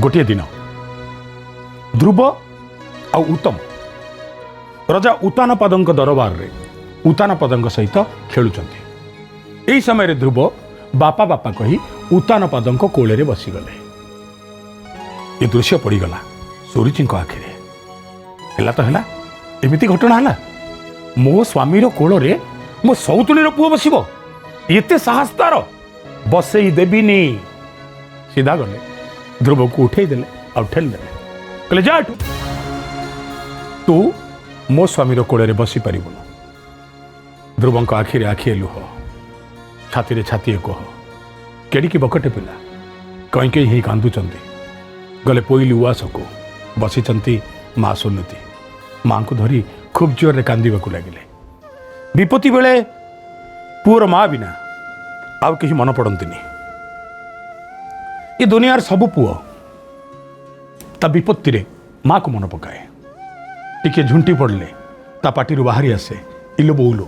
गोटे दिन ध्रुव आ उत्तम राजा उतानपाद दरबार रे उतानपाद सहित खेलुंट। यही समय ध्रुव बापा बापा कही उतानपाद कोल बसीगले। ये दृश्य पड़गला सुरुचि आखिरे। है तो है एमती घटना है मो स्वामीर कोल मो सौतुणी पुओ बसब एते साहस तार बसई देवीनी। सीधा गले ध्रुव को उठे देले और ठेल देले कहले जा तू मो स्वामीर कोल बसी पारिबुन। ध्रुव आखिरे आखिए लुह छाती रे छाती कह केड़िकी बकटे पिला कहीं कहीं ही कांदुचंती। गले पोइली उआस को बसी माँ सुनती माँ को धरी खूब जोर रे कांदीबा लगिले। विपत्ति बेले पुअर माँ बिना आउ कहीं मन पड़ती। ये दुनियार सब पुओ ता विपत्ति रे माँ को मन पकाए। टिके झुंटी पड़ले ता पाटी बाहरी आसे इलो बोलो